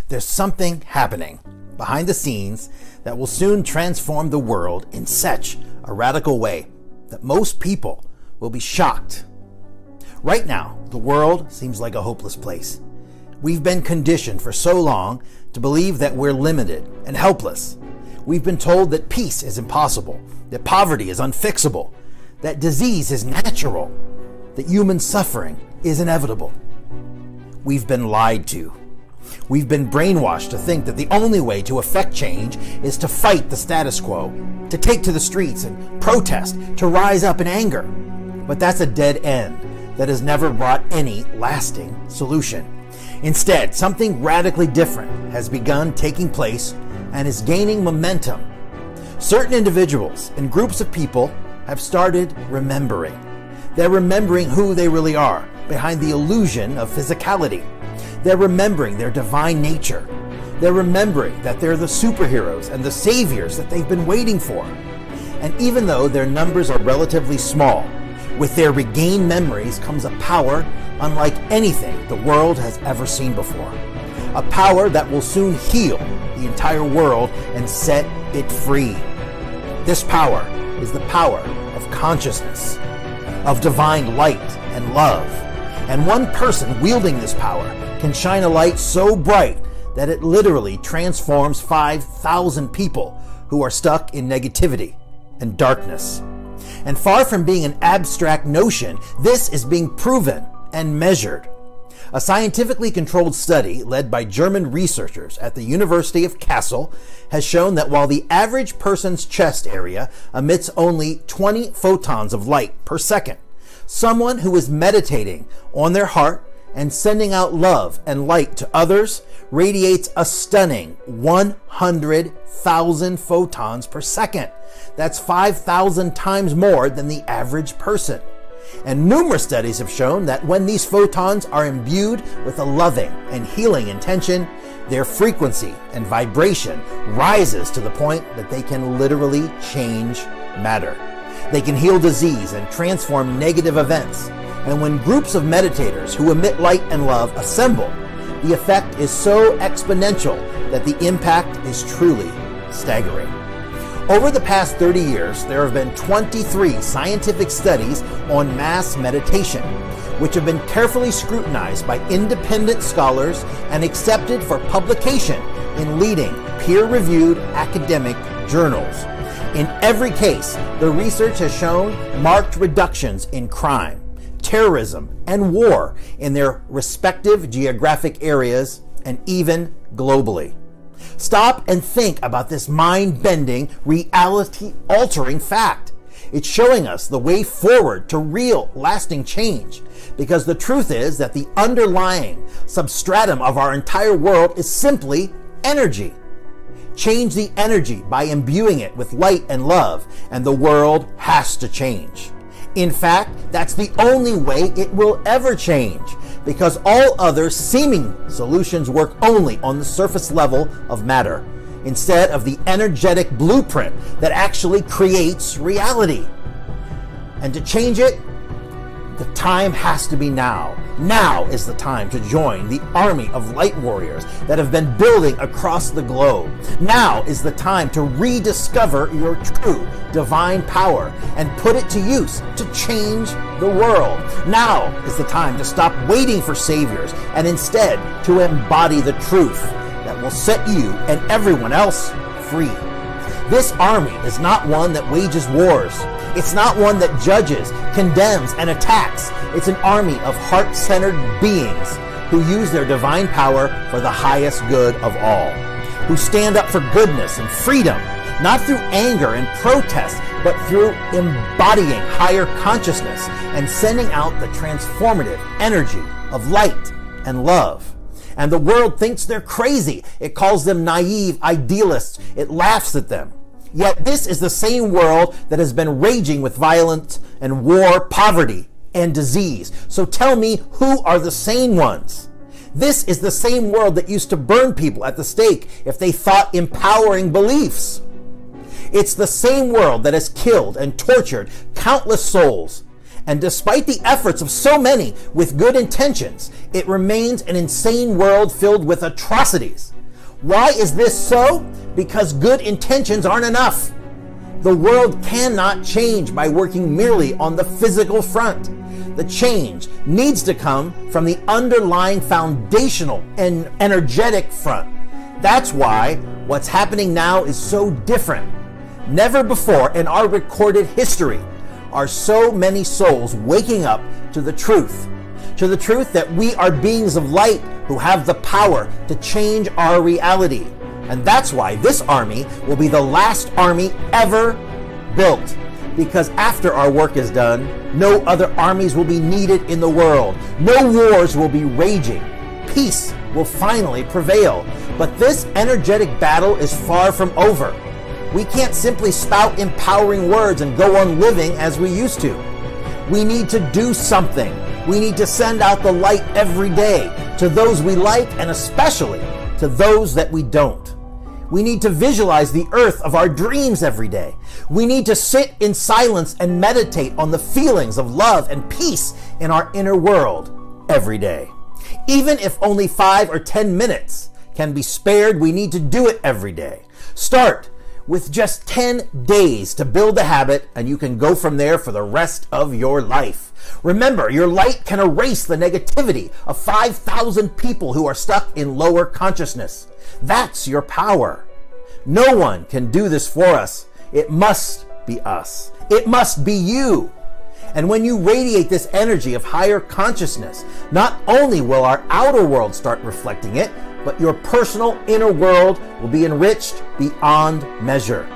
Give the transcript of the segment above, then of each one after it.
There's something happening behind the scenes that will soon transform the world in such a radical way that most people will be shocked. Right now, the world seems like a hopeless place. We've been conditioned for so long to believe that we're limited and helpless. We've been told that peace is impossible, that poverty is unfixable, that disease is natural, that human suffering is inevitable. We've been lied to. We've been brainwashed to think that the only way to effect change is to fight the status quo, to take to the streets and protest, to rise up in anger. But that's a dead end that has never brought any lasting solution. Instead, something radically different has begun taking place and is gaining momentum. Certain individuals and groups of people have started remembering. They're remembering who they really are behind the illusion of physicality. They're remembering their divine nature. They're remembering that they're the superheroes and the saviors that they've been waiting for. And even though their numbers are relatively small, with their regained memories comes a power unlike anything the world has ever seen before. A power that will soon heal the entire world and set it free. This power is the power of consciousness, of divine light and love. And one person wielding this power can shine a light so bright that it literally transforms 5,000 people who are stuck in negativity and darkness. And far from being an abstract notion, this is being proven and measured. A scientifically controlled study led by German researchers at the University of Kassel has shown that while the average person's chest area emits only 20 photons of light per second, someone who is meditating on their heart and sending out love and light to others radiates a stunning 100,000 photons per second. That's 5,000 times more than the average person. And numerous studies have shown that when these photons are imbued with a loving and healing intention, their frequency and vibration rises to the point that they can literally change matter. They can heal disease and transform negative events. And when groups of meditators who emit light and love assemble, the effect is so exponential that the impact is truly staggering. Over the past 30 years, there have been 23 scientific studies on mass meditation, which have been carefully scrutinized by independent scholars and accepted for publication in leading peer-reviewed academic journals. In every case, the research has shown marked reductions in crime, terrorism, and war in their respective geographic areas and even globally. Stop and think about this mind-bending, reality-altering fact. It's showing us the way forward to real, lasting change, because the truth is that the underlying substratum of our entire world is simply energy. Change the energy by imbuing it with light and love, and the world has to change. In fact, that's the only way it will ever change, because all other seeming solutions work only on the surface level of matter, instead of the energetic blueprint that actually creates reality. And to change it, the time has to be now. Now is the time to join the army of light warriors that have been building across the globe. Now is the time to rediscover your true divine power and put it to use to change the world. Now is the time to stop waiting for saviors and instead to embody the truth that will set you and everyone else free. This army is not one that wages wars. It's not one that judges, condemns, and attacks. It's an army of heart-centered beings who use their divine power for the highest good of all, who stand up for goodness and freedom, not through anger and protest, but through embodying higher consciousness and sending out the transformative energy of light and love. And the world thinks they're crazy. It calls them naive idealists. It laughs at them. Yet this is the same world that has been raging with violence and war, poverty, and disease. So tell me, who are the sane ones? This is the same world that used to burn people at the stake if they thought empowering beliefs. It's the same world that has killed and tortured countless souls And despite the efforts of so many with good intentions, it remains an insane world filled with atrocities. Why is this so? Because good intentions aren't enough. The world cannot change by working merely on the physical front. The change needs to come from the underlying foundational and energetic front. That's why what's happening now is so different. Never before in our recorded history are so many souls waking up to the truth that we are beings of light who have the power to change our reality. And that's why this army will be the last army ever built. Because after our work is done, no other armies will be needed in the world. No wars will be raging. Peace will finally prevail. But this energetic battle is far from over. We can't simply spout empowering words and go on living as we used to. We need to do something. We need to send out the light every day to those we like and especially to those that we don't. We need to visualize the earth of our dreams every day. We need to sit in silence and meditate on the feelings of love and peace in our inner world every day. Even if only 5 or 10 minutes can be spared, we need to do it every day. Start with just 10 days to build a habit, and you can go from there for the rest of your life. Remember, your light can erase the negativity of 5,000 people who are stuck in lower consciousness. That's your power. No one can do this for us. It must be us. It must be you. And when you radiate this energy of higher consciousness, not only will our outer world start reflecting it, but your personal inner world will be enriched beyond measure.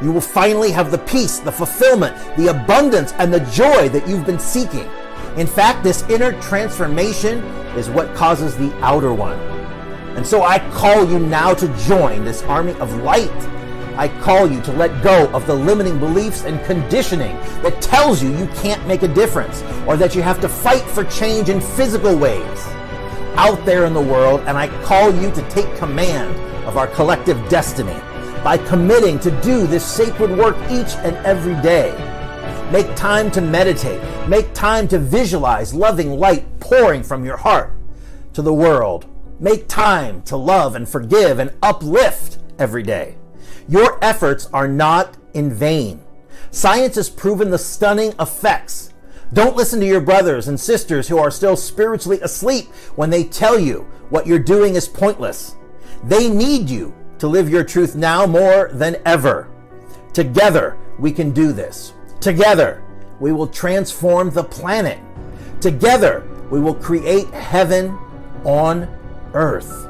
You will finally have the peace, the fulfillment, the abundance, and the joy that you've been seeking. In fact, this inner transformation is what causes the outer one. And so I call you now to join this army of light. I call you to let go of the limiting beliefs and conditioning that tells you you can't make a difference or that you have to fight for change in physical ways out there in the world, and I call you to take command of our collective destiny by committing to do this sacred work each and every day. Make time to meditate. Make time to visualize loving light pouring from your heart to the world. Make time to love and forgive and uplift every day. Your efforts are not in vain. Science has proven the stunning effects. Don't listen to your brothers and sisters who are still spiritually asleep when they tell you what you're doing is pointless. They need you to live your truth now more than ever. Together, we can do this. Together, we will transform the planet. Together, we will create heaven on earth.